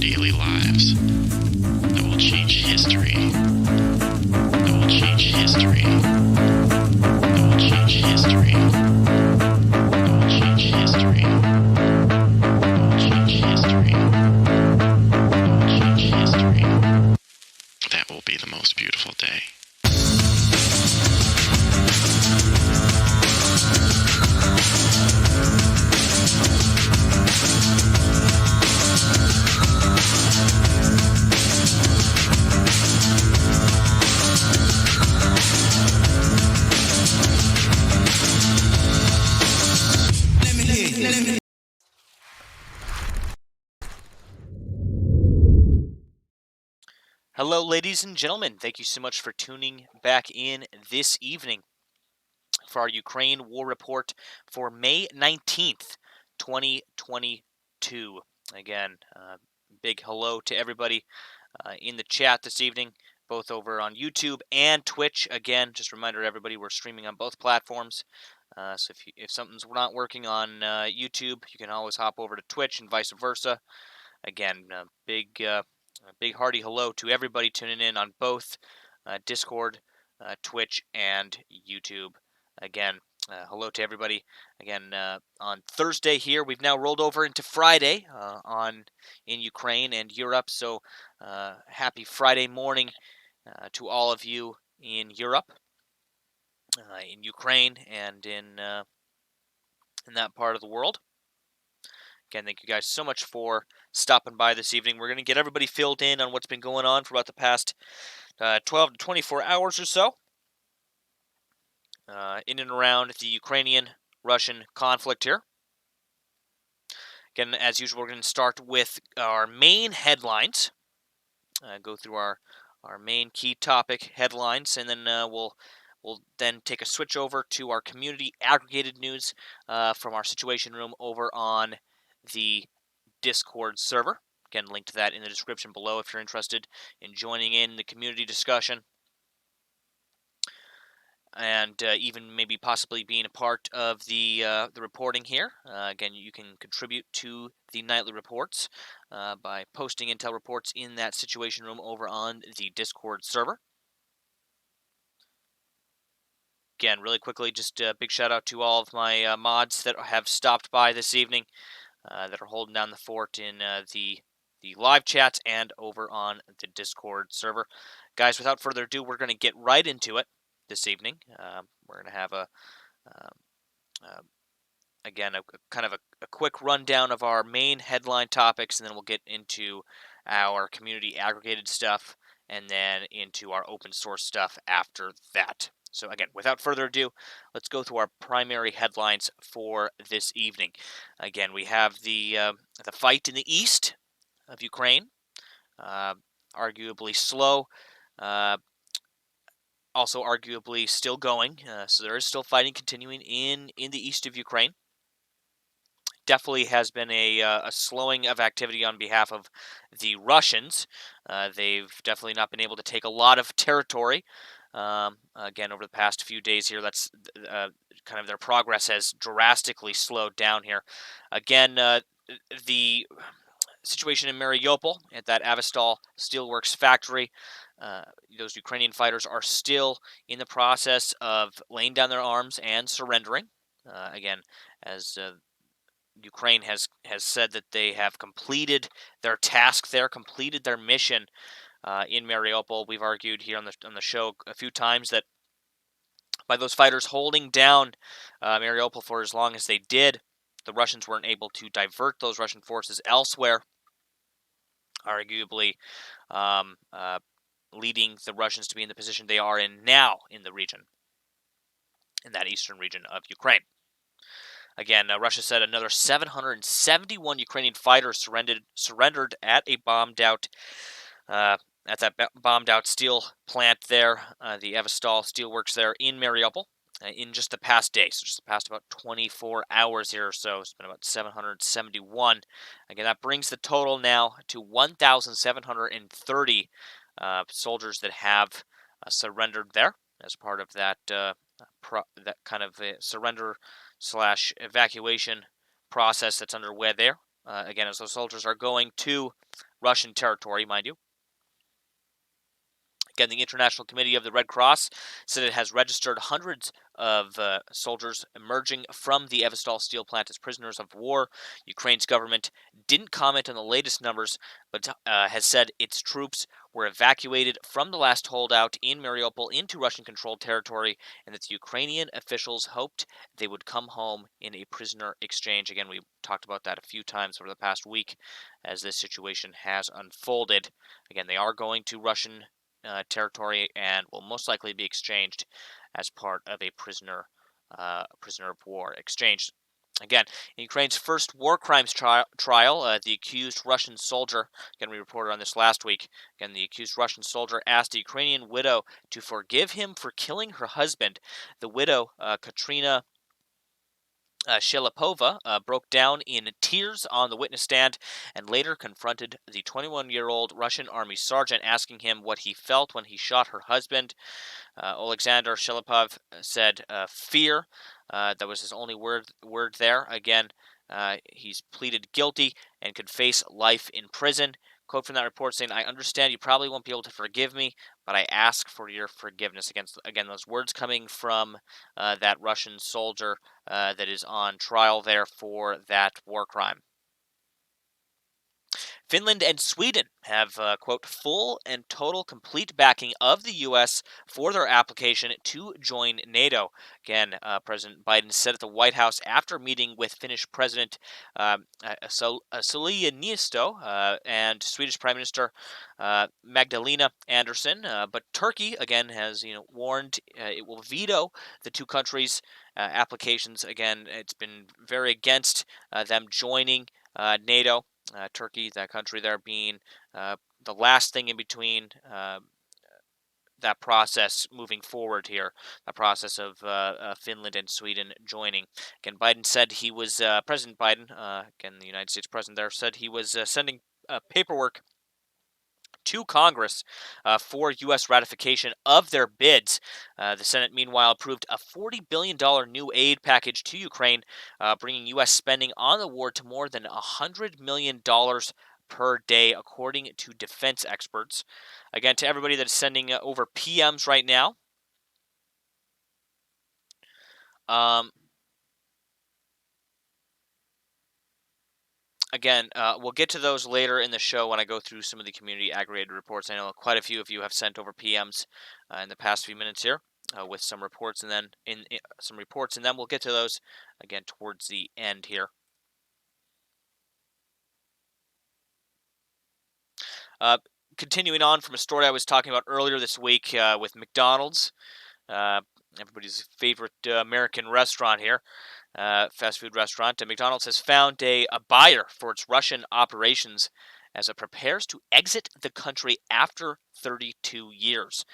daily lives, that will change history, that will change history, that will change history, that will change history, that will change history, that will change history. That will be the most beautiful day. Hello, ladies and gentlemen. Thank you so much for tuning back in this evening for our Ukraine War Report for May 19th, 2022. Again, big hello to everybody in the chat this evening, both over on YouTube and Twitch. Again, just a reminder to everybody, we're streaming on both platforms. So if something's not working on YouTube, you can always hop over to Twitch and vice versa. Again, big hearty hello to everybody tuning in on both Discord, Twitch, and YouTube. Again, hello to everybody. Again, on Thursday here, we've now rolled over into Friday in Ukraine and Europe. So happy Friday morning to all of you in Europe, in Ukraine, and in that part of the world. Again, thank you guys so much for stopping by this evening. We're going to get everybody filled in on what's been going on for about the past 12 to 24 hours or so in and around the Ukrainian-Russian conflict here. Again, as usual, we're going to start with our main headlines, go through our main key topic headlines, and then we'll then take a switch over to our community aggregated news from our Situation Room over on the Discord server. Again, link to that in the description below if you're interested in joining in the community discussion and even maybe possibly being a part of the reporting here. Again, you can contribute to the nightly reports by posting intel reports in that Situation Room over on the Discord server. Again, really quickly, just a big shout out to all of my mods that have stopped by this evening. That are holding down the fort in the live chats and over on the Discord server. Guys, without further ado, we're going to get right into it this evening. We're going to have a kind of a quick rundown of our main headline topics, and then we'll get into our community aggregated stuff, and then into our open source stuff after that. So again, without further ado, let's go through our primary headlines for this evening. Again, we have the fight in the east of Ukraine, arguably slow, also arguably still going. So there is still fighting continuing in the east of Ukraine. Definitely has been a slowing of activity on behalf of the Russians. They've definitely not been able to take a lot of territory. Again, over the past few days here, that's kind of their progress has drastically slowed down here. Again, the situation in Mariupol at that Avestal Steelworks factory, those Ukrainian fighters are still in the process of laying down their arms and surrendering. Again, as Ukraine has said that they have completed their task there, completed their mission in Mariupol. We've argued here on the show a few times that by those fighters holding down Mariupol for as long as they did, the Russians weren't able to divert those Russian forces elsewhere, arguably leading the Russians to be in the position they are in now in the region, in that eastern region of Ukraine. Again, Russia said another 771 Ukrainian fighters surrendered at a bombed-out steel plant there, the Avestal Steelworks there in Mariupol, in just the past day. So just the past about 24 hours here or so. It's been about 771. Again, that brings the total now to 1,730 soldiers that have surrendered there as part of that that kind of surrender / evacuation process that's underway there. Again, as those soldiers are going to Russian territory, mind you. Again, the International Committee of the Red Cross said it has registered hundreds of soldiers emerging from the Azovstal steel plant as prisoners of war. Ukraine's government didn't comment on the latest numbers, but has said its troops were evacuated from the last holdout in Mariupol into Russian-controlled territory, and that the Ukrainian officials hoped they would come home in a prisoner exchange. Again, we talked about that a few times over the past week as this situation has unfolded. Again, they are going to Russian territory and will most likely be exchanged as part of a prisoner of war exchange. Again, in Ukraine's first war crimes trial, the accused Russian soldier, again, we reported on this last week, again, the accused Russian soldier asked a Ukrainian widow to forgive him for killing her husband. The widow, Katrina Shelipova, broke down in tears on the witness stand and later confronted the 21-year-old Russian army sergeant, asking him what he felt when he shot her husband. Alexander Shelipov said fear. That was his only word there. Again, he's pleaded guilty and could face life in prison. Quote from that report saying, "I understand you probably won't be able to forgive me, but I ask for your forgiveness." Again, those words coming from that Russian soldier that is on trial there for that war crime. Finland and Sweden have, quote, full and total complete backing of the U.S. for their application to join NATO. Again, President Biden said at the White House after meeting with Finnish President Sauli Niinisto and Swedish Prime Minister Magdalena Andersson. But Turkey, again, has warned it will veto the two countries' applications. Again, it's been very against them joining NATO. Turkey, that country there, being the last thing in between that process moving forward here, the process of Finland and Sweden joining. Again, Biden said he was, President Biden, again, the United States president there, said he was sending paperwork to Congress for U.S. ratification of their bids. The Senate, meanwhile, approved a $40 billion new aid package to Ukraine, bringing U.S. spending on the war to more than $100 million per day, according to defense experts. Again, to everybody that is sending over PMs right now, again, we'll get to those later in the show when I go through some of the community aggregated reports. I know quite a few of you have sent over PMs in the past few minutes here with some reports, and then we'll get to those again towards the end here. Continuing on from a story I was talking about earlier this week with McDonald's, everybody's favorite American restaurant here. Fast food restaurant. McDonald's has found a buyer for its Russian operations as it prepares to exit the country after 32 years.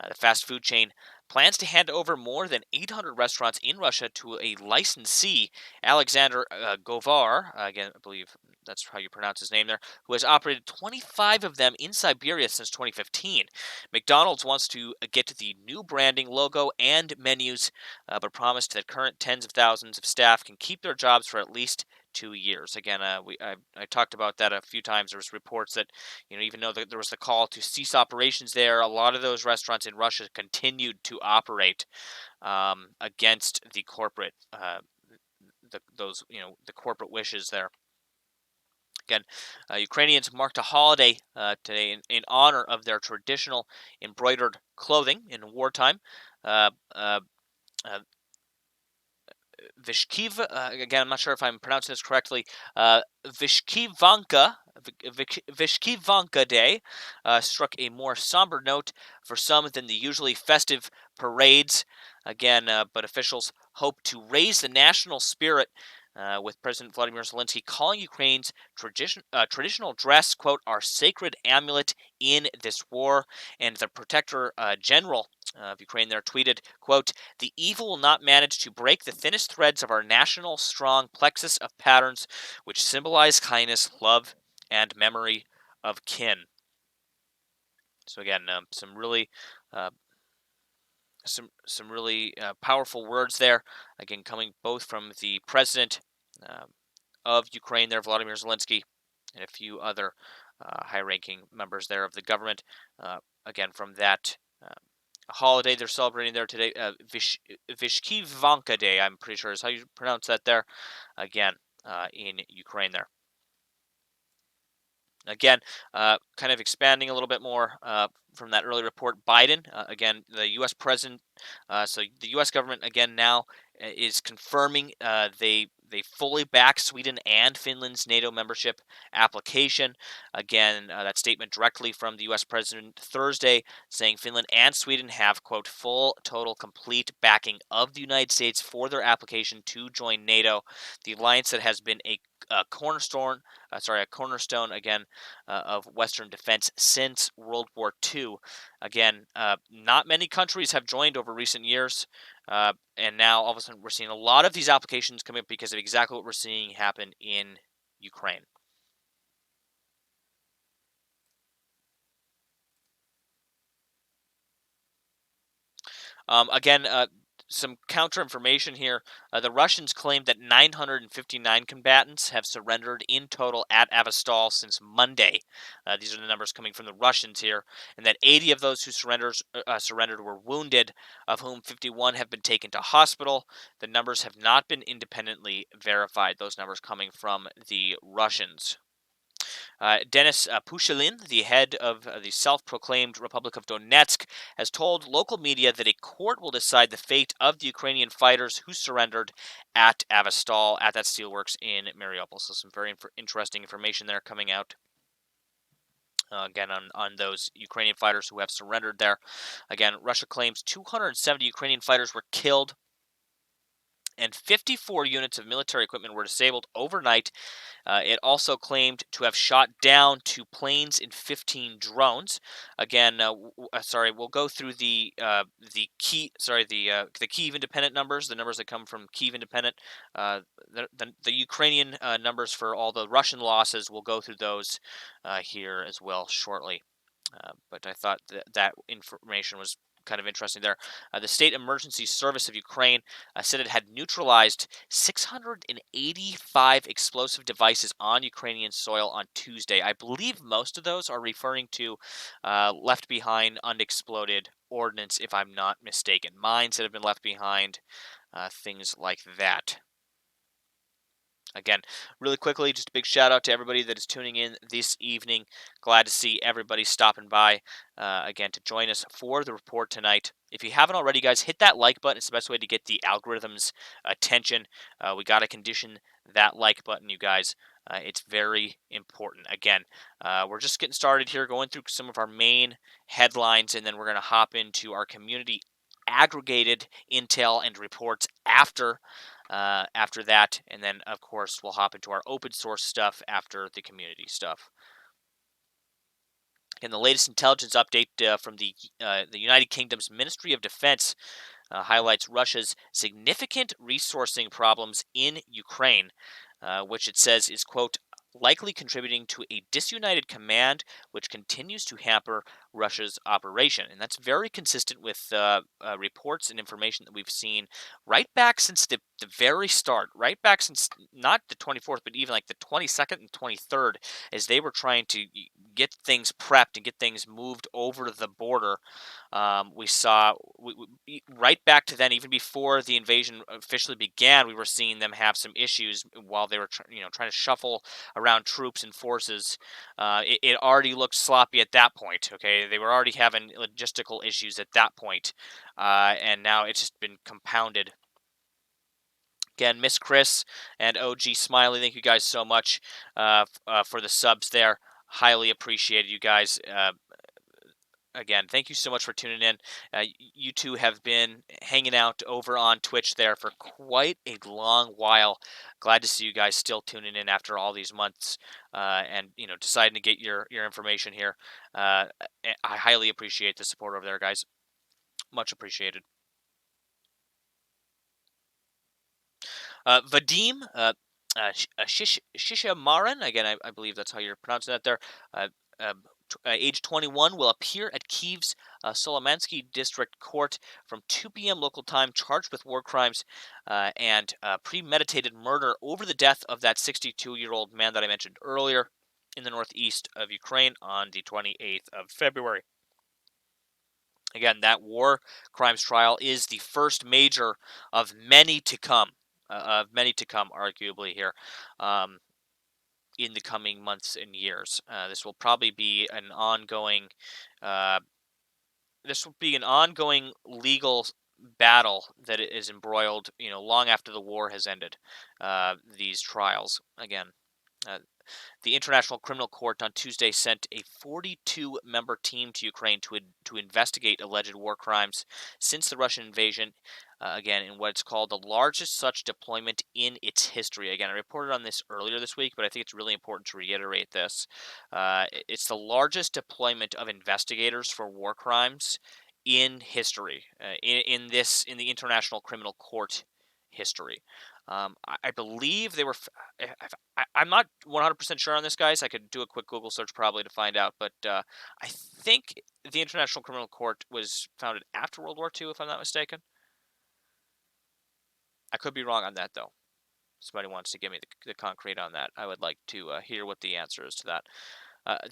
The fast food chain plans to hand over more than 800 restaurants in Russia to a licensee, Alexander Govar, again, I believe that's how you pronounce his name there, who has operated 25 of them in Siberia since 2015. McDonald's wants to get to the new branding, logo, and menus, but promised that current tens of thousands of staff can keep their jobs for at least 2 years. Again, I talked about that a few times. There was reports that, even though there was the call to cease operations there, a lot of those restaurants in Russia continued to operate against the corporate, the corporate wishes there. Again, Ukrainians marked a holiday today in honor of their traditional embroidered clothing in wartime. Vishkiv, again, I'm not sure if I'm pronouncing this correctly, Vishkivanka Day struck a more somber note for some than the usually festive parades. Again, but officials hope to raise the national spirit with President Vladimir Zelensky calling Ukraine's traditional dress, quote, our sacred amulet in this war. And the Protector General of Ukraine there tweeted, quote, the evil will not manage to break the thinnest threads of our national strong plexus of patterns which symbolize kindness, love, and memory of kin. So again, some really powerful words there, again, coming both from the president of Ukraine there, Volodymyr Zelensky, and a few other high-ranking members there of the government. Again, from that holiday they're celebrating there today, Vishkivanka Day, I'm pretty sure is how you pronounce that there. Again, in Ukraine there. Again, kind of expanding a little bit more from that early report, Biden, again, the U.S. president, so the U.S. government, again, now is confirming they fully back Sweden and Finland's NATO membership application. Again, that statement directly from the U.S. president Thursday, saying Finland and Sweden have, quote, full, total, complete backing of the United States for their application to join NATO, the alliance that has been a cornerstone again of Western defense since World War II. Again, not many countries have joined over recent years, and now all of a sudden we're seeing a lot of these applications come up because of exactly what we're seeing happen in Ukraine. Again, some counter information here. The Russians claim that 959 combatants have surrendered in total at Avastal since Monday. These are the numbers coming from the Russians here, and that 80 of those who surrendered were wounded, of whom 51 have been taken to hospital. The numbers have not been independently verified. Those numbers coming from the Russians. Denis Pushilin, the head of the self-proclaimed Republic of Donetsk, has told local media that a court will decide the fate of the Ukrainian fighters who surrendered at Avastal, at that steelworks in Mariupol. So some very interesting information there coming out. Again, on those Ukrainian fighters who have surrendered there. Again, Russia claims 270 Ukrainian fighters were killed and 54 units of military equipment were disabled overnight. It also claimed to have shot down 2 planes and 15 drones. Again, we'll go through the Kiev Independent numbers, the numbers that come from Kiev Independent. The Ukrainian numbers for all the Russian losses, we'll go through those here as well shortly. But I thought that information was kind of interesting there. The State Emergency Service of Ukraine said it had neutralized 685 explosive devices on Ukrainian soil on Tuesday. I believe most of those are referring to left behind unexploded ordnance, if I'm not mistaken. Mines that have been left behind, things like that. Again, really quickly, just a big shout out to everybody that is tuning in this evening. Glad to see everybody stopping by again to join us for the report tonight. If you haven't already, guys, hit that like button. It's the best way to get the algorithm's attention. We got to condition that like button, you guys. It's very important. Again, we're just getting started here, going through some of our main headlines, and then we're going to hop into our community aggregated intel and reports after that, and then of course we'll hop into our open source stuff after the community stuff. In the latest intelligence update from the United Kingdom's Ministry of Defense highlights Russia's significant resourcing problems in Ukraine, which it says is, quote, likely contributing to a disunited command which continues to hamper Russia's operation. And that's very consistent with reports and information that we've seen right back since the very start, right back since not the 24th, but even like the 22nd and 23rd, as they were trying to get things prepped and get things moved over the border. We saw right back to then, even before the invasion officially began, we were seeing them have some issues while they were trying to shuffle around troops and forces. It already looked sloppy at that point. Okay, they were already having logistical issues at that point, and now it's just been compounded. Again, Miss Chris and OG Smiley, thank you guys so much for the subs there. Highly appreciated, you guys. Again, thank you so much for tuning in. You two have been hanging out over on Twitch there for quite a long while. Glad to see you guys still tuning in after all these months and deciding to get your information here. I highly appreciate the support over there, guys. Much appreciated. Vadim Shishamaran, again, I believe that's how you're pronouncing that there. Age 21, will appear at Kiev's Solomansky District Court from 2 p.m. local time, charged with war crimes and premeditated murder over the death of that 62-year-old man that I mentioned earlier. in the northeast of Ukraine on the 28th of February. Again, that war crimes trial is the first major of many to come, arguably here, in the coming months and years. This will probably be an ongoing. This will be an ongoing legal battle that is embroiled, long after the war has ended. These trials, again. The International Criminal Court on Tuesday sent a 42-member team to Ukraine to investigate alleged war crimes since the Russian invasion, again, in what's called the largest such deployment in its history. Again, I reported on this earlier this week, but I think it's really important to reiterate this. It's the largest deployment of investigators for war crimes in history, in the International Criminal Court history. I believe they were. I'm not 100% sure on this, guys. I could do a quick Google search probably to find out, but I think the International Criminal Court was founded after World War II, if I'm not mistaken. I could be wrong on that, though. If somebody wants to give me the concrete on that, I would like to hear what the answer is to that.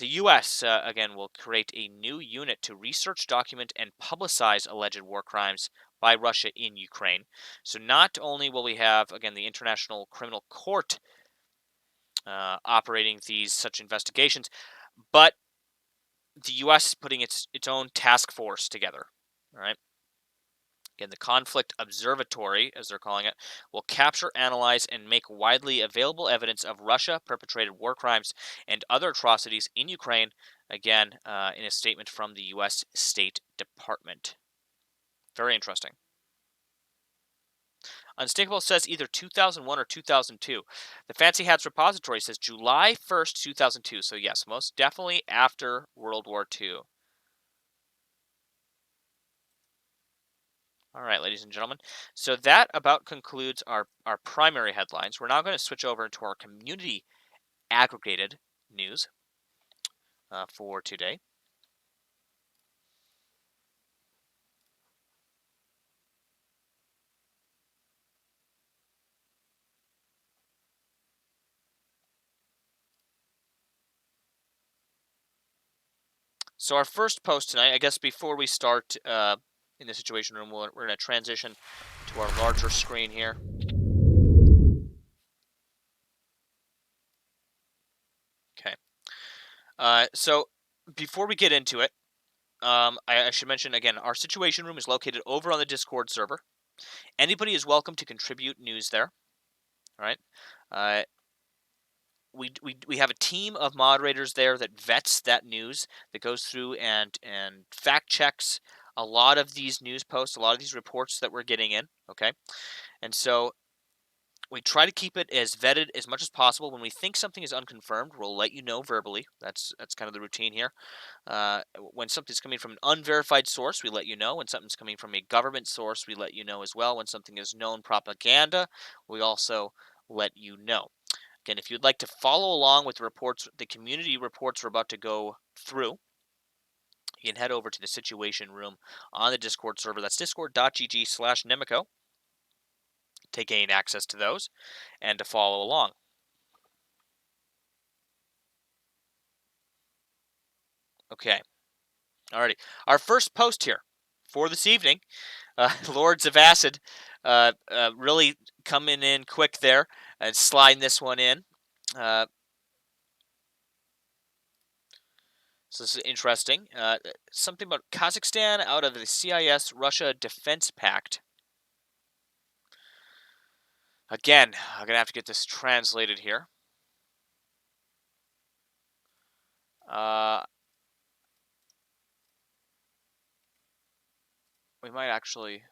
The U.S., again, will create a new unit to research, document, and publicize alleged war crimes by Russia in Ukraine. So not only will we have, again, the International Criminal Court operating such investigations, but the U.S. is putting its own task force together. All right. Again, the Conflict Observatory, as they're calling it, will capture, analyze, and make widely available evidence of Russia perpetrated war crimes and other atrocities in Ukraine, again, in a statement from the U.S. State Department. Very interesting. Unstinkable says either 2001 or 2002. The Fancy Hats Repository says July 1st, 2002. So yes, most definitely after World War II. All right, ladies and gentlemen. So that about concludes our primary headlines. We're now going to switch over to our community aggregated news for today. So our first post tonight, I guess before we start in the Situation Room, we're going to transition to our larger screen here. Okay. So before we get into it, I should mention again, our Situation Room is located over on the Discord server. Anybody is welcome to contribute news there. All right. We have a team of moderators there that vets that news, that goes through and fact checks a lot of these news posts, a lot of these reports that we're getting in. Okay, and so we try to keep it as vetted as much as possible. When we think something is unconfirmed, we'll let you know verbally. That's kind of the routine here. When something's coming from an unverified source, we let you know. When something's coming from a government source, we let you know as well. When something is known propaganda, we also let you know. Again, if you'd like to follow along with the reports, the community reports we're about to go through, you can head over to the Situation Room on the Discord server. That's discord.gg/Nemico to gain access to those and to follow along. Okay. Alrighty. Our first post here for this evening, Lords of Acid really coming in quick there and sliding this one in. So this is interesting. Something about Kazakhstan out of the CIS-Russia Defense Pact. Again, I'm going to have to get this translated here. We might actually...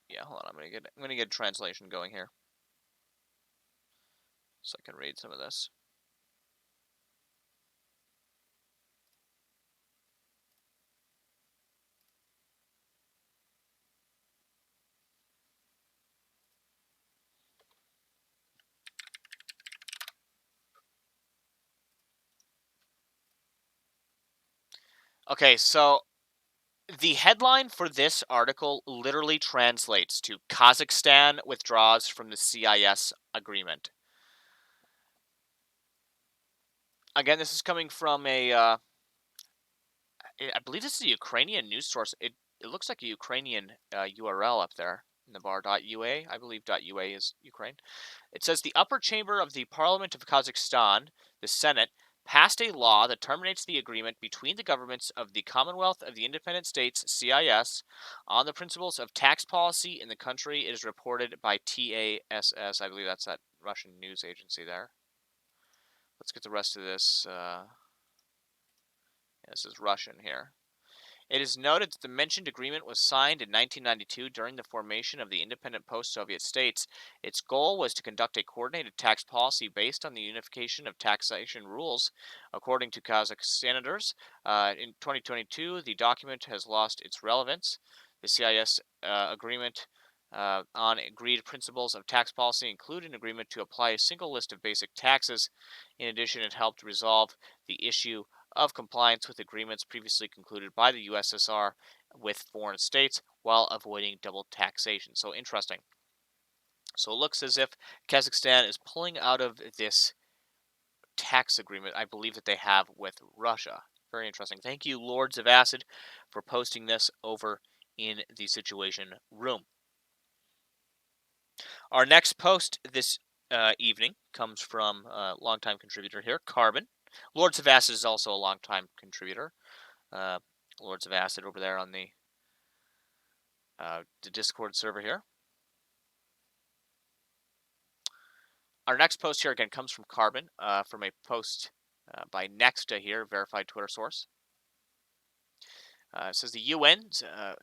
Yeah, hold on. I'm going to get a translation going here, so I can read some of this. Okay, so the headline for this article literally translates to Kazakhstan withdraws from the CIS agreement. Again, this is coming from a, I believe this is a Ukrainian news source. It looks like a Ukrainian URL up there in the bar. .ua, I believe .ua is Ukraine. It says the upper chamber of the Parliament of Kazakhstan, the Senate, passed a law that terminates the agreement between the governments of the Commonwealth of the Independent States, CIS, on the principles of tax policy in the country. It is reported by TASS. I believe that's that Russian news agency there. Let's get the rest of this. This is Russian here. It is noted that the mentioned agreement was signed in 1992 during the formation of the independent post-Soviet states. Its goal was to conduct a coordinated tax policy based on the unification of taxation rules. According to Kazakh senators, in 2022, the document has lost its relevance. The CIS agreement on agreed principles of tax policy include an agreement to apply a single list of basic taxes. In addition, it helped resolve the issue of compliance with agreements previously concluded by the USSR with foreign states while avoiding double taxation. So interesting. So it looks as if Kazakhstan is pulling out of this tax agreement, I believe, that they have with Russia. Very interesting. Thank you, Lords of Acid, for posting this over in the Situation Room. Our next post this evening comes from a longtime contributor here, Carbon. Lords of Acid is also a longtime contributor. Lords of Acid over there on the Discord server here. Our next post here again comes from Carbon, from a post by Nexta here, verified Twitter source. It says the UN,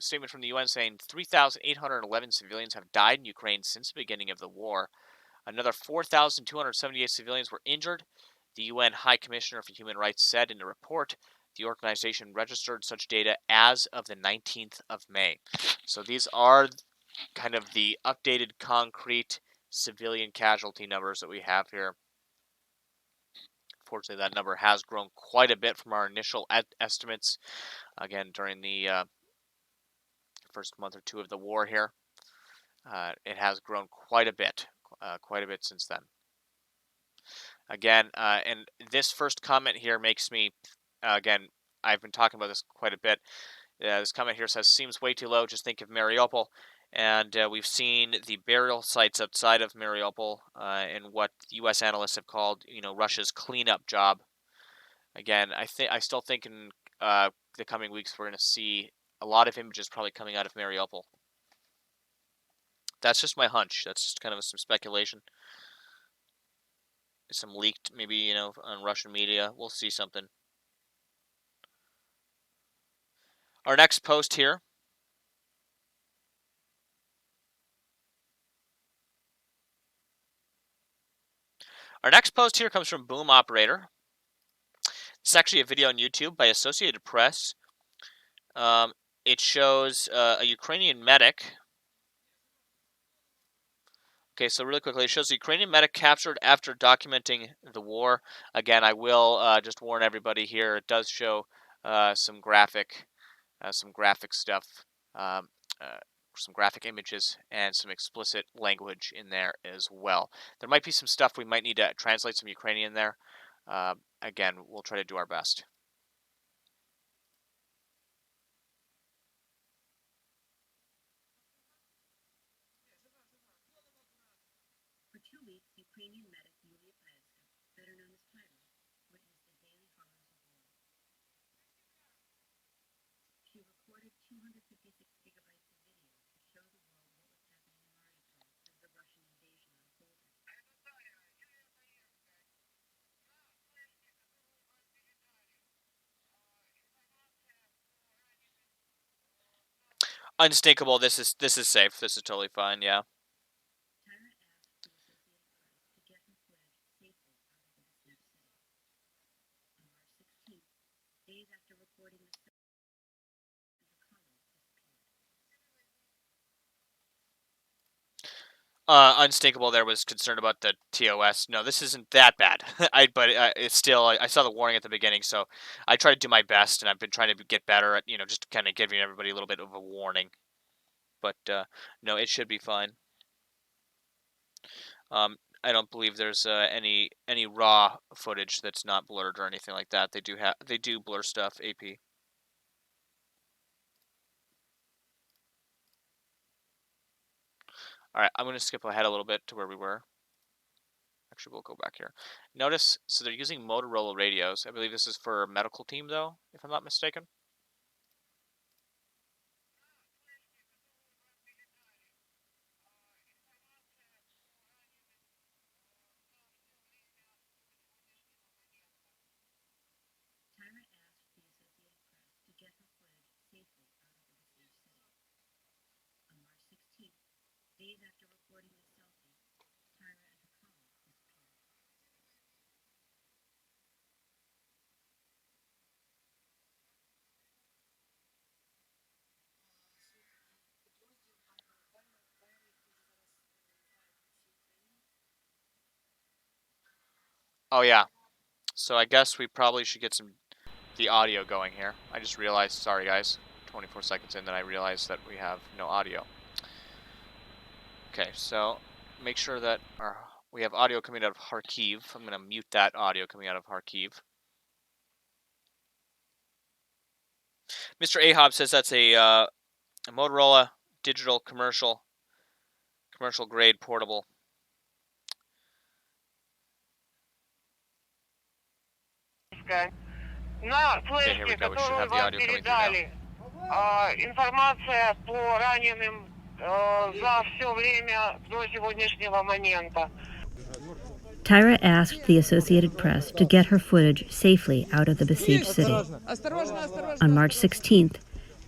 statement from the UN saying 3,811 civilians have died in Ukraine since the beginning of the war. Another 4,278 civilians were injured. The UN High Commissioner for Human Rights said in a report the organization registered such data as of the 19th of May. So these are kind of the updated concrete civilian casualty numbers that we have here. Fortunately, that number has grown quite a bit from our initial estimates, again, during the first month or two of the war here. It has grown quite a bit since then. Again, and this first comment here makes me, again, I've been talking about this quite a bit. This comment here says, seems way too low, just think of Mariupol. And we've seen the burial sites outside of Mariupol and what U.S. analysts have called, Russia's cleanup job. Again, I still think in the coming weeks we're going to see a lot of images probably coming out of Mariupol. That's just my hunch. That's just kind of some speculation. Some leaked, maybe, on Russian media. We'll see something. Our next post here. Our next post here comes from Boom Operator. It's actually a video on YouTube by Associated Press. It shows a Ukrainian medic. Okay, so really quickly, it shows the Ukrainian medic captured after documenting the war. Again, I will just warn everybody here. It does show some graphic stuff, some graphic images, and some explicit language in there as well. There might be some stuff we might need to translate some Ukrainian there. Again, we'll try to do our best. For 2 weeks, Ukrainian medic Yulia Paevska, better known as Title, witnessed the daily horrors of war. She recorded 256 gigabytes of video to show the world what was happening in Mariupol as the Russian invasion unfolded. Unstinkable. This is safe. This is totally fine. Yeah. Tyra asked the Associated Press to get her footage safely out of the besieged city. On March 16th, days after reporting the as a colleague disappeared. Unstinkable there was concerned about the TOS. No, this isn't that bad. But it's still, I saw the warning at the beginning, so I try to do my best, and I've been trying to get better at, just kind of giving everybody a little bit of a warning. But no, it should be fine. I don't believe there's any raw footage that's not blurred or anything like that. They do blur stuff. AP. All right, I'm going to skip ahead a little bit to where we were. Actually, we'll go back here. Notice, so they're using Motorola radios. I believe this is for a medical team, though, if I'm not mistaken. Tyra asked the Associated Press to get her footage safely out of the besieged city. On March 16th, days after recording the selfie, Tyra and her colleague disappeared. Oh, yeah. So I guess we probably should get the audio going here. I just realized, sorry guys, 24 seconds in that I realized that we have no audio. Okay, so make sure that we have audio coming out of Kharkiv. I'm going to mute that audio coming out of Kharkiv. Mr. Ahab says that's a Motorola digital commercial grade portable. На Okay, here we флешке, go. We should которую have the вам audio coming through now. передали, информация по раненым за все время до сегодняшнего момента. Tyra asked the Associated Press to get her footage safely out of the besieged city. On March 16th,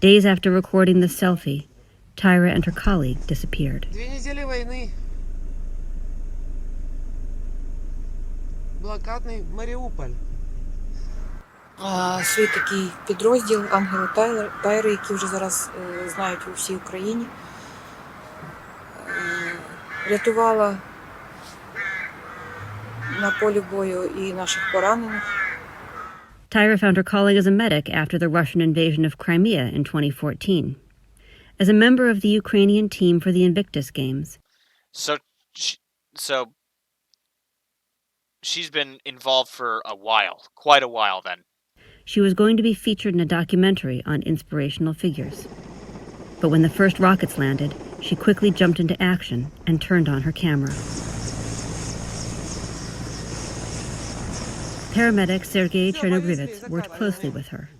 days after recording the selfie, Tyra and her colleague disappeared. 2 недели войны. Блокадний Маріуполь. Свій такий підрозділ Ангели Тайри, які вже зараз знають у всій Україні, рятувала на полі бою і наших поранених. Tyra found her colleague as a medic after the Russian invasion of Crimea in 2014. As a member of the Ukrainian team for the Invictus Games. So she's been involved for a while, quite a while then. She was going to be featured in a documentary on inspirational figures. But when the first rockets landed, she quickly jumped into action and turned on her camera. Paramedic Sergei Chernobrivets worked closely with her.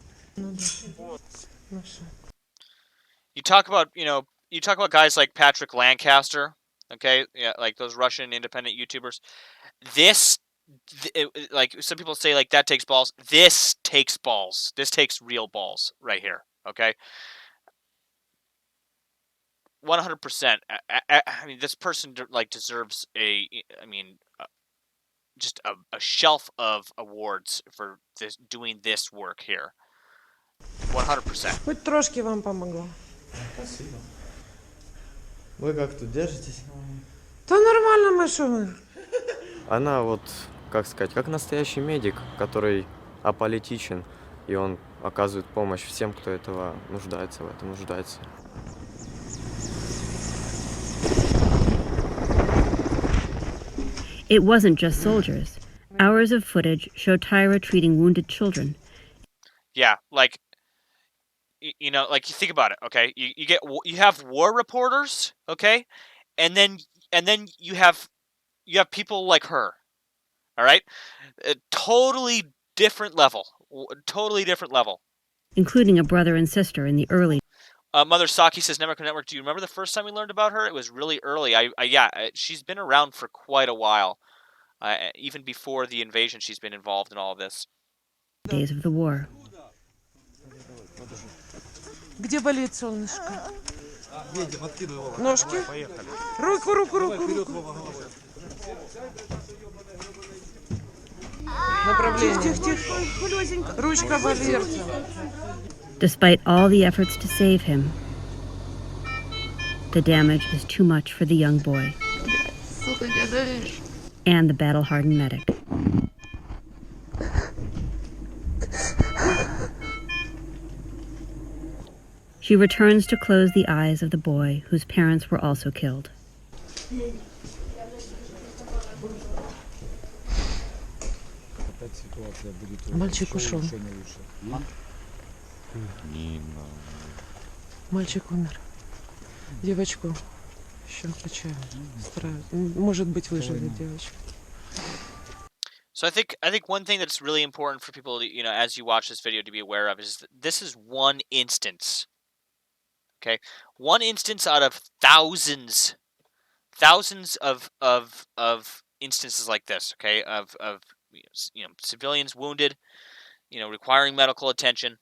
You talk about guys like Patrick Lancaster, okay? Yeah, like those Russian independent YouTubers. Like some people say, like that takes balls. This takes balls. This takes real balls right here, okay? 100%. I mean, this person deserves just a shelf of awards for doing this work here. 100%. Хоть трошки вам помогло. Спасибо. Вы как тут держитесь? Да нормально мы, что мы. Она вот, как сказать, как настоящий медик, который аполитичен, и он оказывает помощь всем, кто этого нуждается, в этом нуждается. It wasn't just soldiers. Hours of footage showed Tyra treating wounded children. Yeah, like, you think about it, okay? You have war reporters, okay, and then you have people like her, all right? A totally different level, Including a brother and sister in the early. Mother Saki says, Nemico Network, do you remember the first time we learned about her? It was really early. She's been around for quite a while. Even before the invasion, she's been involved in all of this. Days of the war. Где болит солнышко? Ножки? Руку. Направление. Тихо. Ручка болит. Despite all the efforts to save him, the damage is too much for the young boy and the battle-hardened medic. She returns to close the eyes of the boy whose parents were also killed. Мальчик ушел. Мальчик умер. Девочку еще качают. Может быть, выживет девочка. So I think one thing that's really important for people to, as you watch this video, to be aware of is that this is one instance. Okay, one instance out of thousands of instances like this. Okay, of civilians wounded, requiring medical attention.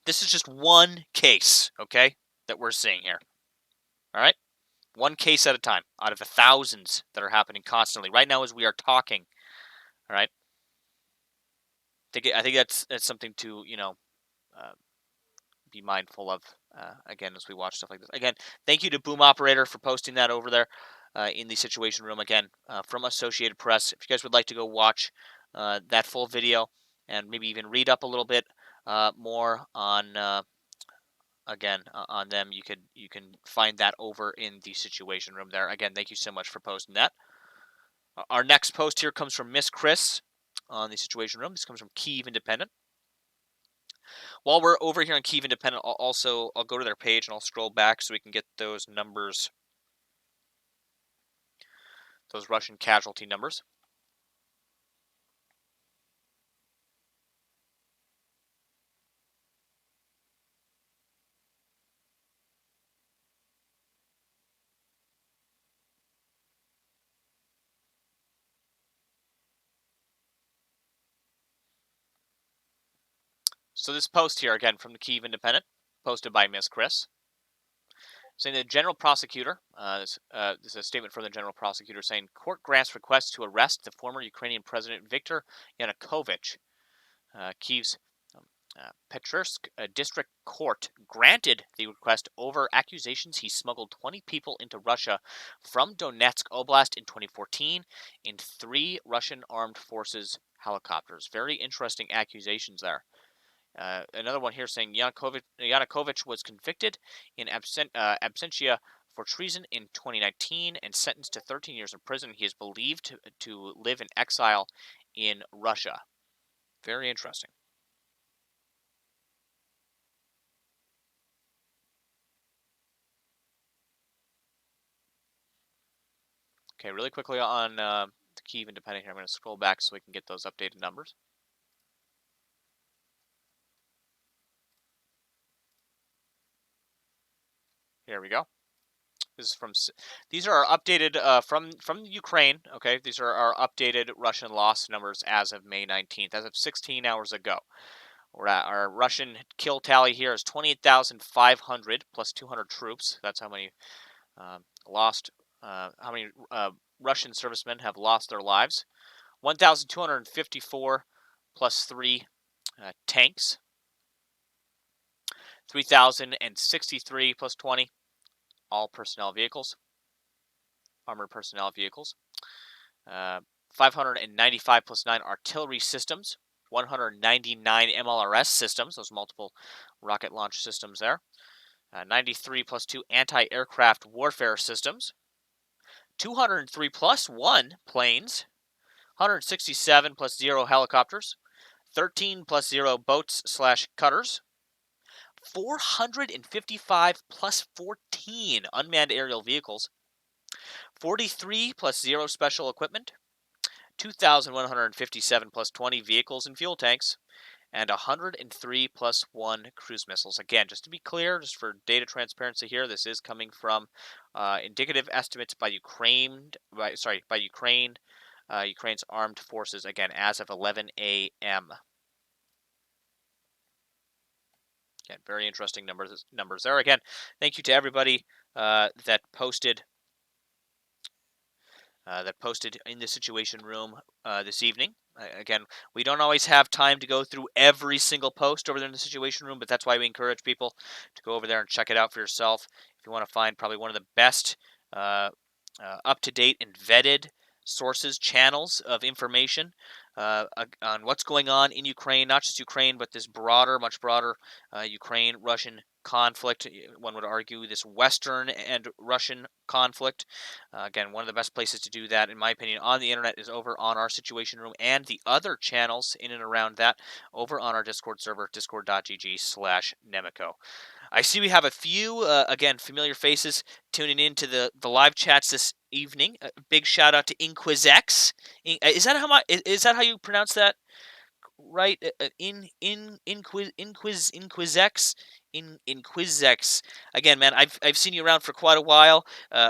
This is just one case, okay, that we're seeing here. All right, one case at a time out of the thousands that are happening constantly right now as we are talking. All right. I think that's something to be mindful of again as we watch stuff like this. Again, thank you to Boom Operator for posting that over there in the Situation Room. Again, from Associated Press. If you guys would like to go watch that full video and maybe even read up a little bit more on on them, you can find that over in the Situation Room there. Again, thank you so much for posting that. Our next post here comes from Miss Chris on the Situation Room. This comes from Kiev Independent. While we're over here on Kiev Independent, I'll go to their page and I'll scroll back so we can get those numbers, those Russian casualty numbers. So this post here, again, from the Kiev Independent, posted by Miss Chris, saying the general prosecutor, this is a statement from the general prosecutor saying, court grants request to arrest the former Ukrainian president Viktor Yanukovych. Kiev's Petrursk District Court granted the request over accusations he smuggled 20 people into Russia from Donetsk Oblast in 2014 in 3 Russian armed forces helicopters. Very interesting accusations there. Another one here saying Yanukovych was convicted in absentia for treason in 2019 and sentenced to 13 years in prison. He is believed to live in exile in Russia. Very interesting. Okay, really quickly on the Kiev Independent here, I'm going to scroll back so we can get those updated numbers. Here we go. This is from. These are updated from Ukraine. Okay, these are our updated Russian loss numbers as of May 19th, as of 16 hours ago. Our Russian kill tally here is 28,500 plus 200 troops. That's how many lost. How many Russian servicemen have lost their lives? 1,254 plus 3 tanks. 3,063 plus 20, all personnel vehicles, armored personnel vehicles. 595 plus 9 artillery systems. 199 MLRS systems, those multiple rocket launch systems there. 93 plus 2 anti-aircraft warfare systems. 203 plus 1 planes. 167 plus 0 helicopters. 13 plus 0 boats/cutters. 455 plus 14 unmanned aerial vehicles, 43 plus 0 special equipment, 2,157 plus 20 vehicles and fuel tanks, and 103 plus 1 cruise missiles. Again, just to be clear, just for data transparency here, this is coming from indicative estimates by Ukraine, Ukraine's armed forces, again, as of 11 a.m. Again, very interesting numbers there. Again, thank you to everybody that posted in the Situation Room this evening. Again, we don't always have time to go through every single post over there in the Situation Room, but that's why we encourage people to go over there and check it out for yourself. If you want to find probably one of the best up-to-date and vetted sources, channels of information on what's going on in Ukraine, not just Ukraine, but this broader, much broader Ukraine-Russian conflict. One would argue this Western and Russian conflict. Again, one of the best places to do that, in my opinion, on the internet is over on our Situation Room and the other channels in and around that over on our Discord server, discord.gg/Nemico. I see we have a few, again, familiar faces tuning in to the live chats this evening. A big shout out to Inquizex. Is that how you pronounce that? Right? Inquizex. Again, man, I've seen you around for quite a while.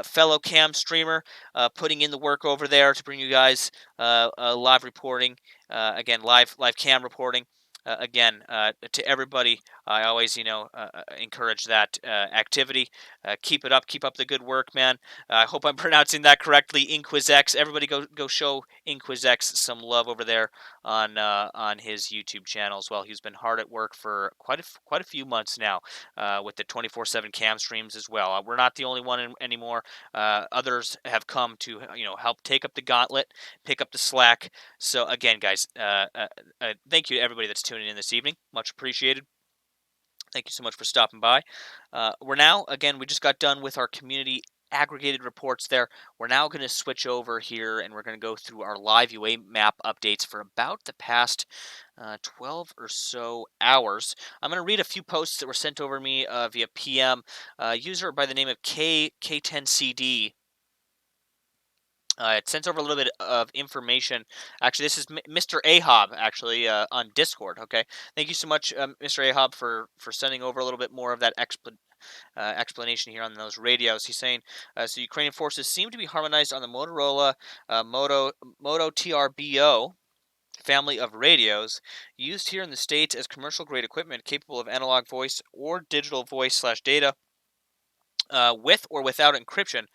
Fellow cam streamer, putting in the work over there to bring you guys live reporting. Again, live cam reporting. Again, to everybody, I always, encourage that activity. Keep it up. Keep up the good work, man. I hope I'm pronouncing that correctly. Inquizex. Everybody, go show Inquizex some love over there on his YouTube channel as well. He's been hard at work for quite a few months now with the 24/7 cam streams as well. We're not the only one anymore. Others have come to help take up the gauntlet, pick up the slack. So again, guys, thank you to everybody that's tuning in this evening. Much appreciated. Thank you so much for stopping by. We're now, again, we just got done with our community aggregated reports there. We're now going to switch over here and we're going to go through our live UA map updates for about the past 12 or so hours. I'm going to read a few posts that were sent over to me via PM. User by the name of K10CD. It sends over a little bit of information. Actually, this is Mr. Ahab, actually, on Discord, okay? Thank you so much, Mr. Ahab, for sending over a little bit more of that explanation here on those radios. He's saying, so Ukrainian forces seem to be harmonized on the Motorola Moto TRBO family of radios used here in the States as commercial-grade equipment capable of analog voice or digital voice/data with or without encryption.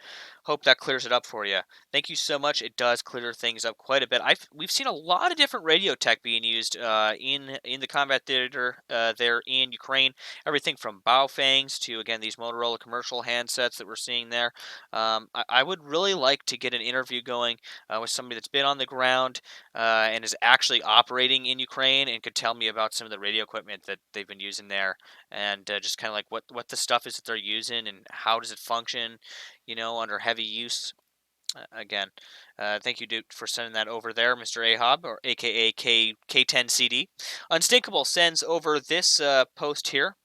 Hope that clears it up for you. Thank you so much. It does clear things up quite a bit. We've seen a lot of different radio tech being used in the combat theater there in Ukraine. Everything from Baofangs to, again, these Motorola commercial handsets that we're seeing there. I would really like to get an interview going with somebody that's been on the ground and is actually operating in Ukraine and could tell me about some of the radio equipment that they've been using there and just kind of like what the stuff is that they're using and how does it function, under heavy use. Again, thank you for sending that over there, Mr. Ahab, or AKA K10CD. Unstinkable sends over this post here.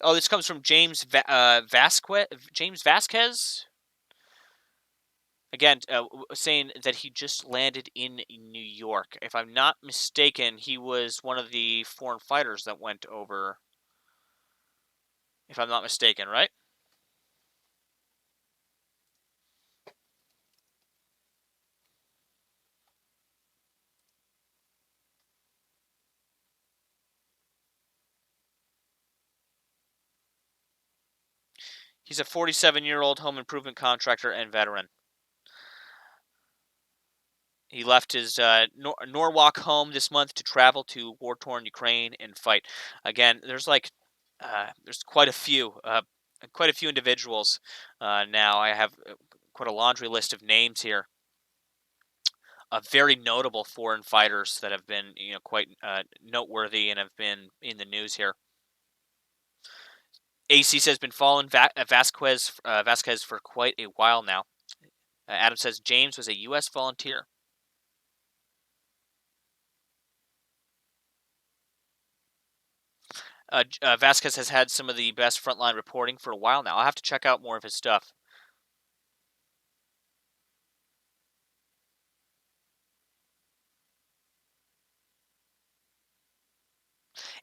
Oh, this comes from James Vasquez. Again, saying that he just landed in New York. If I'm not mistaken, he was one of the foreign fighters that went over. If I'm not mistaken, right? He's a 47-year-old home improvement contractor and veteran. He left his Norwalk home this month to travel to war-torn Ukraine and fight. Again, there's quite a few individuals now. I have quite a laundry list of names here of very notable foreign fighters that have been quite noteworthy and have been in the news here. AC says been following Vasquez for quite a while now. Adam says James was a U.S. volunteer. Vasquez has had some of the best frontline reporting for a while now. I'll have to check out more of his stuff.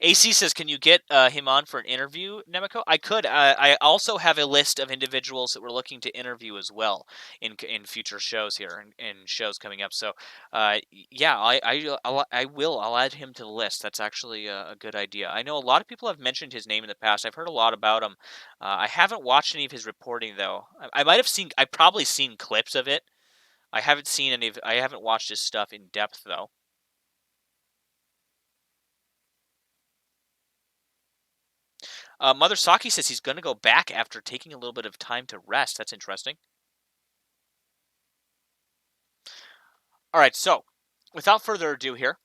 AC says, can you get him on for an interview, Nemico? I could. I also have a list of individuals that we're looking to interview as well in future shows here and shows coming up. So, yeah, I will. I'll add him to the list. That's actually a good idea. I know a lot of people have mentioned his name in the past. I've heard a lot about him. I haven't watched any of his reporting though. I've probably seen clips of it. I haven't seen any of. I haven't watched his stuff in depth though. Mother Saki says he's going to go back after taking a little bit of time to rest. That's interesting. All right, so without further ado here,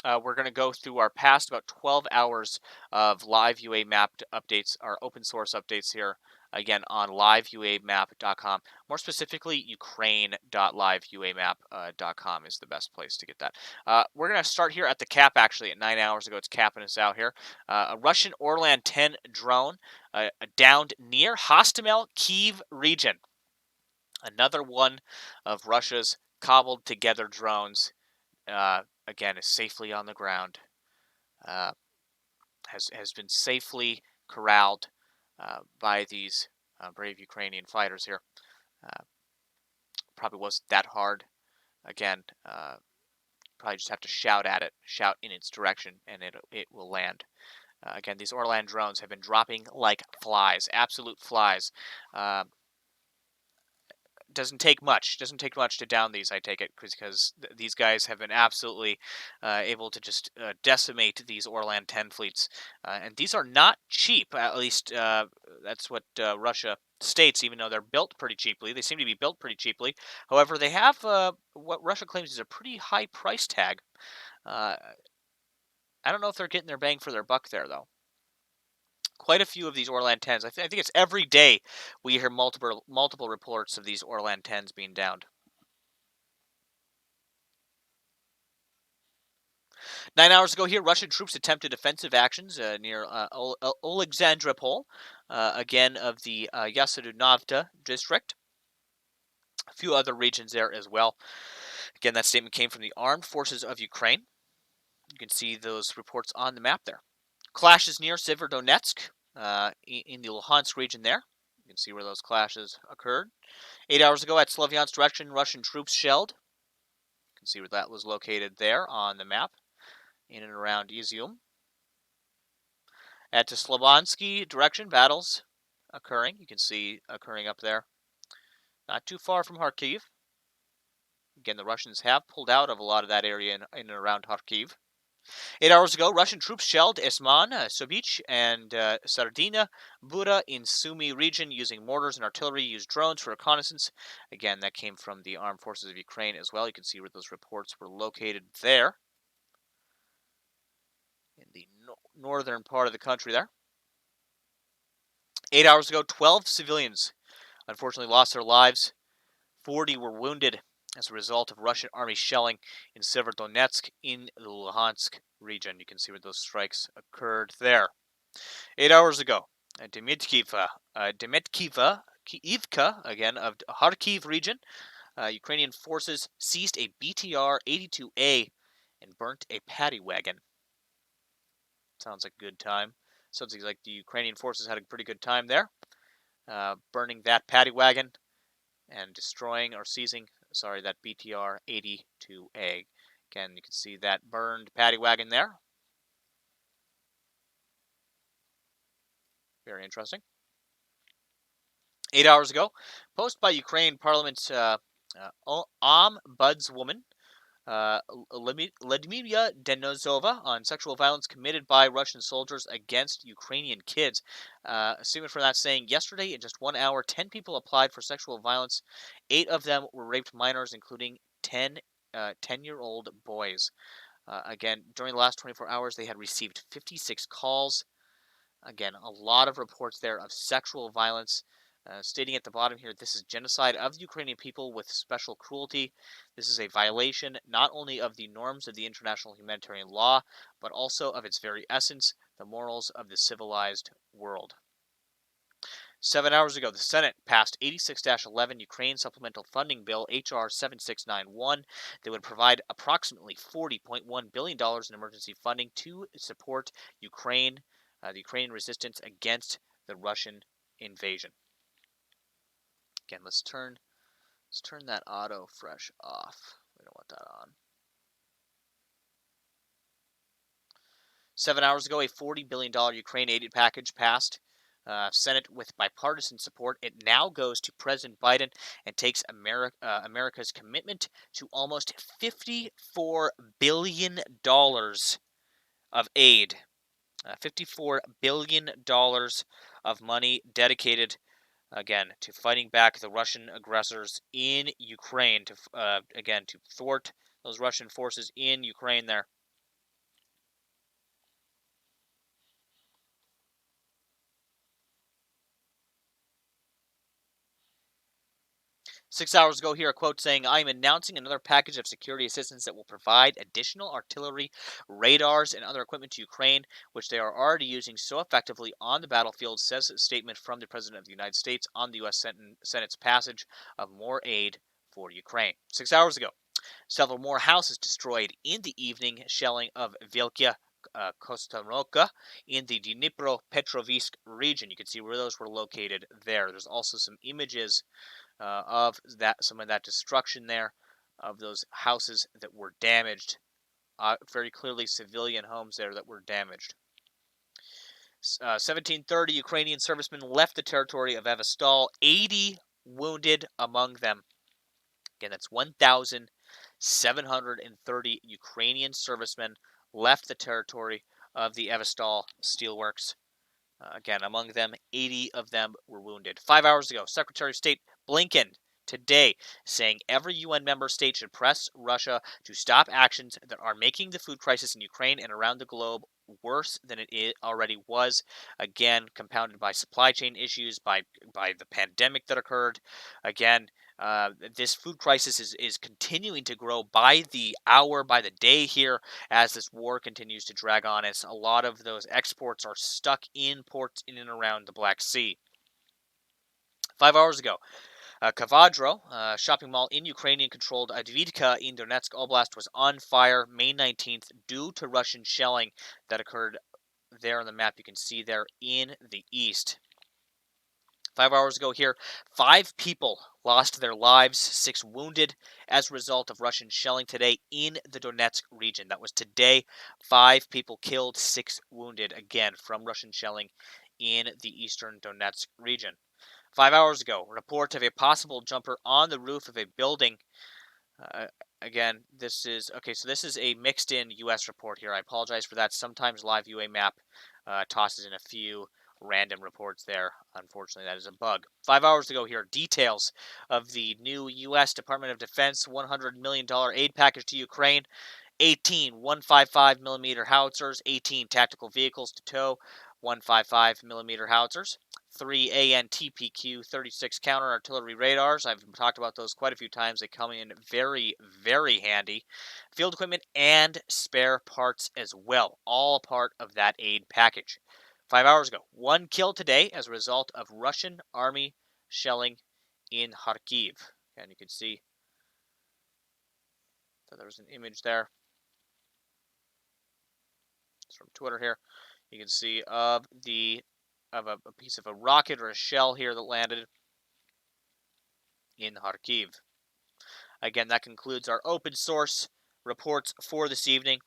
we're going to go through our past about 12 hours of live UA map updates, our open source updates here, again, on liveuamap.com. More specifically, ukraine.liveuamap.com is the best place to get that. We're going to start here at the cap, actually, at 9 hours ago. It's capping us out here. A Russian Orlan 10 drone downed near Hostomel, Kiev region. Another one of Russia's cobbled together drones. Again, is safely on the ground, has been safely corralled by these brave Ukrainian fighters here. Probably wasn't that hard. Again, probably just have to shout at it, shout in its direction, and it will land. Again, these Orlan drones have been dropping like flies, absolute flies. Doesn't take much to down these, I take it, because these guys have been absolutely able to just decimate these Orlan 10 fleets. And these are not cheap, at least that's what Russia states, even though they're built pretty cheaply. They seem to be built pretty cheaply. However, they have what Russia claims is a pretty high price tag. I don't know if they're getting their bang for their buck there, though. Quite a few of these Orlan 10s. I think it's every day we hear multiple reports of these Orlan 10s being downed. 9 hours ago here, Russian troops attempted offensive actions near Alexandropol, again of the Yasedunavta district. A few other regions there as well. Again, that statement came from the Armed Forces of Ukraine. You can see those reports on the map there. Clashes near Severodonetsk in the Luhansk region there. You can see where those clashes occurred. 8 hours ago at Slavyansk direction, Russian troops shelled. You can see where that was located there on the map, in and around Izium. At the Slovansky direction, battles occurring. You can see occurring up there. Not too far from Kharkiv. Again, the Russians have pulled out of a lot of that area in and around Kharkiv. 8 hours ago, Russian troops shelled Esman, Sobich, and Sardina, Bura in Sumy region using mortars and artillery, used drones for reconnaissance. Again, that came from the Armed Forces of Ukraine as well. You can see where those reports were located there. In the northern part of the country there. 8 hours ago, 12 civilians unfortunately lost their lives. 40 were wounded as a result of Russian army shelling in Severodonetsk in the Luhansk region. You can see where those strikes occurred there. 8 hours ago, Demetkiva, again, of Kharkiv region, Ukrainian forces seized a BTR-82A and burnt a paddy wagon. Sounds like a good time. Sounds like the Ukrainian forces had a pretty good time there, burning that paddy wagon and destroying or seizing, that BTR-82A. Again, you can see that burned paddy wagon there. Very interesting. 8 hours ago, post by Ukraine Parliament's ombudswoman, Lyudmila Denisova, on sexual violence committed by Russian soldiers against Ukrainian kids. A statement from that saying, yesterday, in just 1 hour, 10 people applied for sexual violence. 8 of them were raped minors, including 10-year-old boys. Again, during the last 24 hours, they had received 56 calls. Again, a lot of reports there of sexual violence. Stating at the bottom here, this is genocide of the Ukrainian people with special cruelty. This is a violation not only of the norms of the international humanitarian law, but also of its very essence, the morals of the civilized world. 7 hours ago, the Senate passed 86-11 Ukraine Supplemental Funding Bill, H.R. 7691, that would provide approximately $40.1 billion in emergency funding to support Ukraine, the Ukrainian resistance against the Russian invasion. Again, let's turn that auto fresh off. We don't want that on. 7 hours ago, a $40 billion Ukraine aid package passed Senate with bipartisan support. It now goes to President Biden and takes America's commitment to almost $54 billion of aid. $54 billion of money dedicated again, to fighting back the Russian aggressors in Ukraine, to again, to thwart those Russian forces in Ukraine there. 6 hours ago here, a quote saying, "I am announcing another package of security assistance that will provide additional artillery, radars, and other equipment to Ukraine, which they are already using so effectively on the battlefield," says a statement from the President of the United States on the U.S. Senate's passage of more aid for Ukraine. 6 hours ago, several more houses destroyed in the evening shelling of Velika Kostanovka in the Dnipro-Petrovisk region. You can see where those were located there. There's also some images of that, some of that destruction there, of those houses that were damaged. Very clearly civilian homes there that were damaged. 1730 Ukrainian servicemen left the territory of Avestal, 80 wounded among them. Again, that's 1,730 Ukrainian servicemen left the territory of the Avestal steelworks. Again, among them, 80 of them were wounded. 5 hours ago, Secretary of State Blinken today saying every UN member state should press Russia to stop actions that are making the food crisis in Ukraine and around the globe worse than it already was. Again, compounded by supply chain issues, by the pandemic that occurred. Again, this food crisis is continuing to grow by the hour, by the day here, as this war continues to drag on, as a lot of those exports are stuck in ports in and around the Black Sea. 5 hours ago, Kavadro, shopping mall in Ukrainian-controlled Advidka in Donetsk Oblast, was on fire May 19th due to Russian shelling that occurred there on the map. You can see there in the east. 5 hours ago here, 5 people lost their lives, 6 wounded as a result of Russian shelling today in the Donetsk region. That was today. 5 people killed, 6 wounded, again, from Russian shelling in the eastern Donetsk region. 5 hours ago, report of a possible jumper on the roof of a building. Again, this is a mixed-in U.S. report here. I apologize for that. Sometimes Live UA Map tosses in a few random reports there. Unfortunately, that is a bug. 5 hours ago here, details of the new U.S. Department of Defense $100 million aid package to Ukraine. 18 155mm howitzers, 18 tactical vehicles to tow 155mm howitzers, 3 ANTPQ 36 counter artillery radars. I've talked about those quite a few times. They come in very, very handy. Field equipment and spare parts as well, all part of that aid package. 5 hours ago, 1 kill today as a result of Russian army shelling in Kharkiv. And you can see that there's an image there. It's from Twitter here. You can see of a piece of a rocket or a shell here that landed in Kharkiv. Again, that concludes our open source reports for this evening.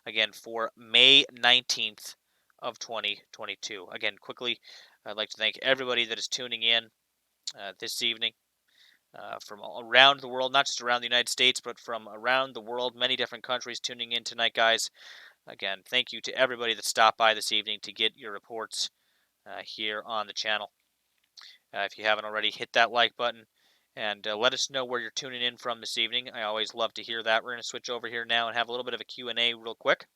Again, for May 19th of 2022. Again, quickly, I'd like to thank everybody that is tuning in this evening from all around the world, not just around the United States, but from around the world, many different countries tuning in tonight, guys. Again, thank you to everybody that stopped by this evening to get your reports here on the channel. If you haven't already, hit that like button and let us know where you're tuning in from this evening. I always love to hear that. We're going to switch over here now and have a little bit of a Q&A real quick.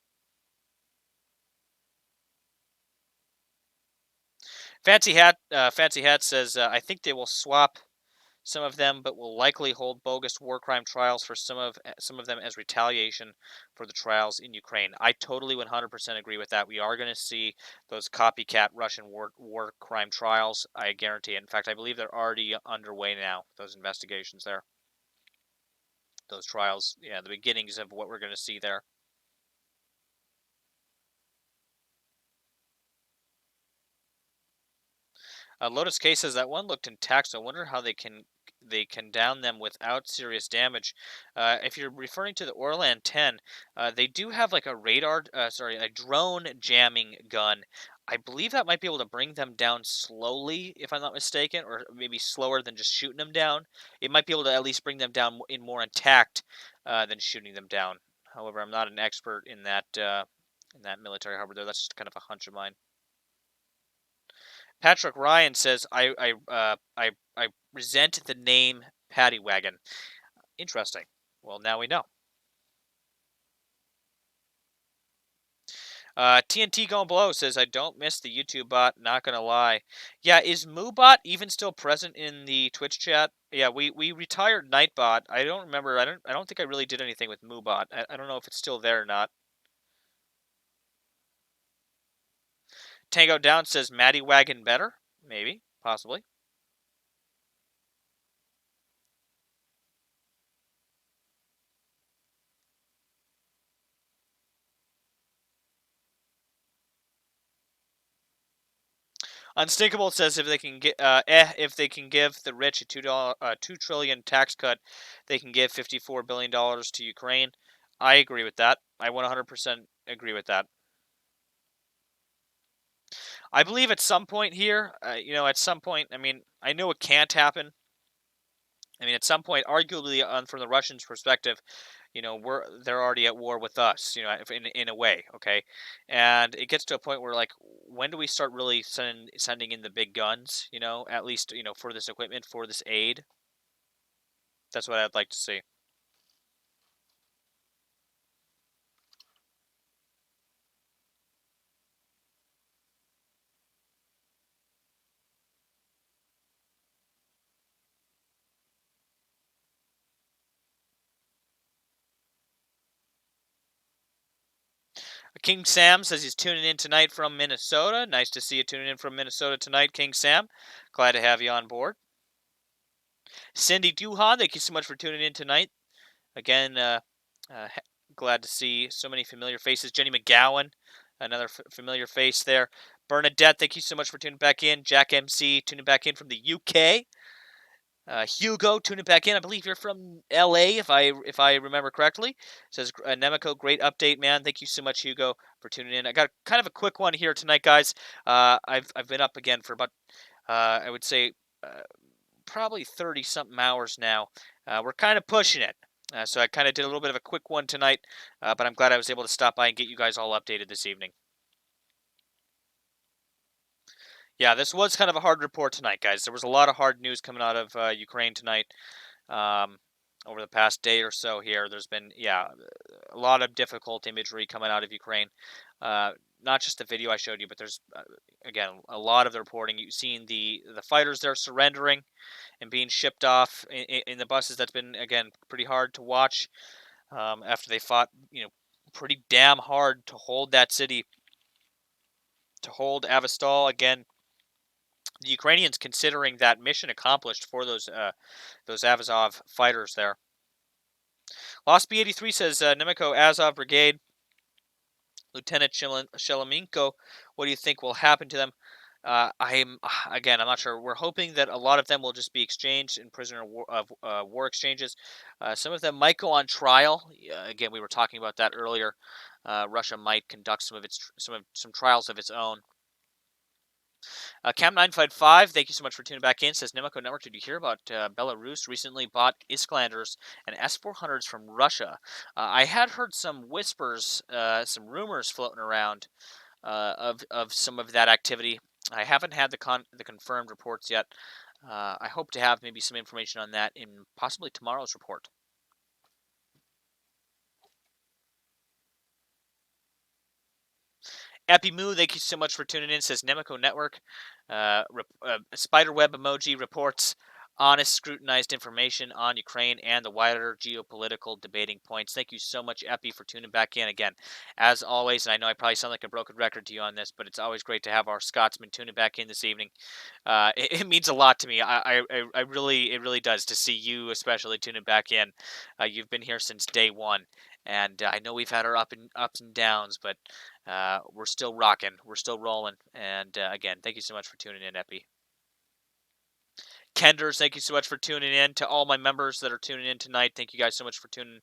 Fancy Hat says, I think they will swap some of them, but will likely hold bogus war crime trials for some of them as retaliation for the trials in Ukraine. I totally 100% agree with that. We are going to see those copycat Russian war crime trials. I guarantee it. In fact, I believe they're already underway now, those investigations there. Those trials, yeah, the beginnings of what we're going to see there. Lotus K says that one looked intact, so I wonder how they can down them without serious damage. If you're referring to the Orlan 10, they do have like a a drone jamming gun. I believe that might be able to bring them down slowly, if I'm not mistaken, or maybe slower than just shooting them down. It might be able to at least bring them down in more intact than shooting them down. However, I'm not an expert in that military harbor there. That's just kind of a hunch of mine. Patrick Ryan says, I resent the name Paddy Wagon. Interesting. Well, now we know. TNT going below says, I don't miss the YouTube bot, not gonna lie. Yeah, is MooBot even still present in the Twitch chat? Yeah, we retired Nightbot. I don't remember. I don't think I really did anything with MooBot. I don't know if it's still there or not. Tango Down says, Matty Wagon better? Maybe, possibly. Unstinkable says if they can get if they can give the rich a $2 trillion tax cut, they can give $54 billion to Ukraine. I agree with that. I 100% agree with that. I believe at some point here, at some point, I mean, I know it can't happen. I mean, at some point, arguably, from the Russians' perspective, they're already at war with us, in a way, okay. And it gets to a point where, like, when do we start really sending in the big guns? At least for this equipment, for this aid. That's what I'd like to see. King Sam says he's tuning in tonight from Minnesota. Nice to see you tuning in from Minnesota tonight, King Sam. Glad to have you on board. Cindy Duhan, thank you so much for tuning in tonight. Again, glad to see so many familiar faces. Jenny McGowan, another familiar face there. Bernadette, thank you so much for tuning back in. Jack MC, tuning back in from the UK. Hugo, tuning back in. I believe you're from LA, if I remember correctly. Says Nemico, great update, man. Thank you so much, Hugo, for tuning in. I got kind of a quick one here tonight, guys. I've been up again for about I would say probably 30 something hours now. We're kind of pushing it. So I kind of did a little bit of a quick one tonight, but I'm glad I was able to stop by and get you guys all updated this evening. Yeah, this was kind of a hard report tonight, guys. There was a lot of hard news coming out of Ukraine tonight. Over the past day or so here, there's been, a lot of difficult imagery coming out of Ukraine. Not just the video I showed you, but there's, again, a lot of the reporting. You've seen the fighters there surrendering and being shipped off in the buses. That's been, again, pretty hard to watch after they fought, pretty damn hard to hold that city, to hold Avastal. Again, the Ukrainians considering that mission accomplished for those Azov fighters there. Lost B83 says, Nemico Azov Brigade, Lieutenant Shelemenko, what do you think will happen to them? I'm not sure. We're hoping that a lot of them will just be exchanged in prisoner of war exchanges. Some of them might go on trial. Again, we were talking about that earlier. Russia might conduct some trials of its own. Cam955, thank you so much for tuning back in. Says Nemico Network, did you hear about Belarus recently bought Iskalanders and S-400s from Russia? I had heard some whispers, some rumors floating around of some of that activity. I haven't had the confirmed reports yet. I hope to have maybe some information on that in possibly tomorrow's report. Epimoo, thank you so much for tuning in. Says Nemico Network. Spiderweb emoji reports honest, scrutinized information on Ukraine and the wider geopolitical debating points. Thank you so much, Epi, for tuning back in again. As always, and I know I probably sound like a broken record to you on this, but it's always great to have our Scotsman tuning back in this evening. It means a lot to me. It really does to see you, especially tuning back in. You've been here since day one. And I know we've had our ups and downs, but we're still rocking. We're still rolling. And again, thank you so much for tuning in, Epi. Kenders, thank you so much for tuning in. To all my members that are tuning in tonight, thank you guys so much for tuning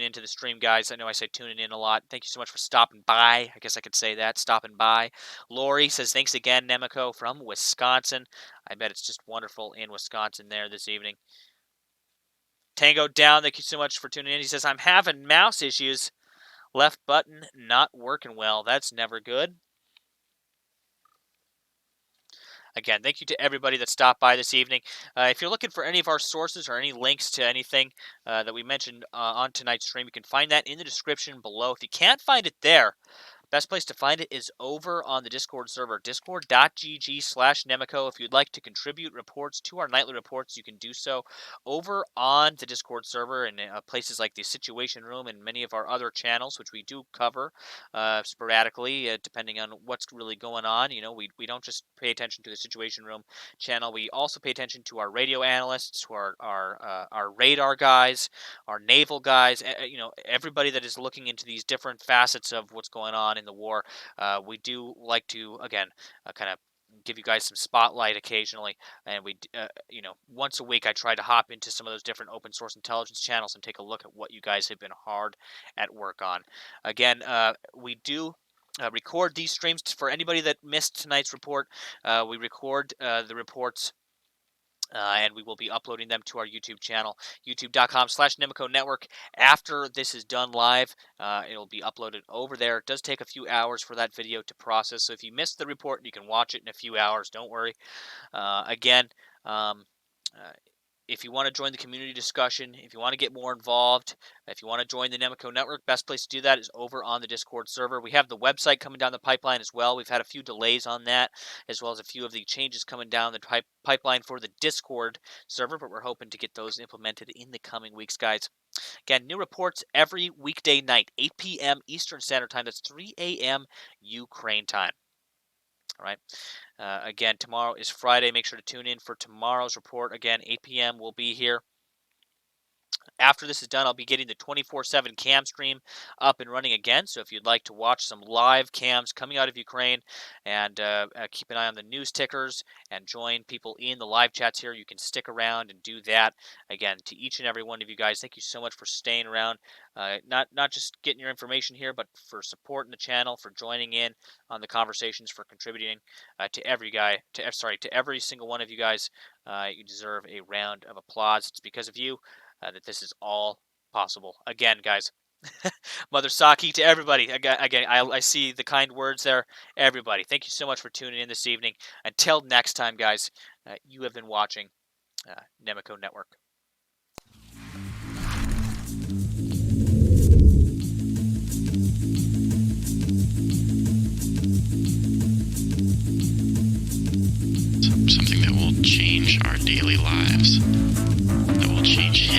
into the stream, guys. I know I say tuning in a lot. Thank you so much for stopping by. I guess I could say that, stopping by. Lori says, thanks again, Nemico from Wisconsin. I bet it's just wonderful in Wisconsin there this evening. Tango Down, thank you so much for tuning in. He says, I'm having mouse issues. Left button not working well. That's never good. Again, thank you to everybody that stopped by this evening. If you're looking for any of our sources or any links to anything that we mentioned on tonight's stream, you can find that in the description below. If you can't find it there, best place to find it is over on the Discord server, discord.gg/Nemico. If you'd like to contribute reports to our nightly reports, you can do so over on the Discord server and places like the Situation Room and many of our other channels, which we do cover sporadically, depending on what's really going on. You know, we don't just pay attention to the Situation Room channel. We also pay attention to our radio analysts, to our radar guys, our naval guys, you know, everybody that is looking into these different facets of what's going on in the war. We do like to, again, kind of give you guys some spotlight occasionally, and we, you know, once a week I try to hop into some of those different open source intelligence channels and take a look at what you guys have been hard at work on. Again, we do record these streams for anybody that missed tonight's report. We record the reports and we will be uploading them to our YouTube channel, youtube.com/Nemico Network. After this is done live, it'll be uploaded over there. It does take a few hours for that video to process, so if you missed the report, you can watch it in a few hours. Don't worry. Again, if you want to join the community discussion, if you want to get more involved, if you want to join the Nemico Network, best place to do that is over on the Discord server. We have the website coming down the pipeline as well. We've had a few delays on that, as well as a few of the changes coming down the pipeline for the Discord server, but we're hoping to get those implemented in the coming weeks, guys. Again, new reports every weekday night, 8 p.m. Eastern Standard Time. That's 3 a.m. Ukraine time. All right. Again, tomorrow is Friday. Make sure to tune in for tomorrow's report. Again, 8 p.m. we'll be here. After this is done, I'll be getting the 24/7 cam stream up and running again. So if you'd like to watch some live cams coming out of Ukraine and keep an eye on the news tickers and join people in the live chats here, you can stick around and do that. Again, to each and every one of you guys, thank you so much for staying around. Not just getting your information here, but for supporting the channel, for joining in on the conversations, for contributing to every single one of you guys. You deserve a round of applause. It's because of you that this is all possible. Again, guys, Mother Saki, to everybody. Again, I see the kind words there. Everybody, thank you so much for tuning in this evening. Until next time, guys, you have been watching Nemico Network. Something that will change our daily lives, that will change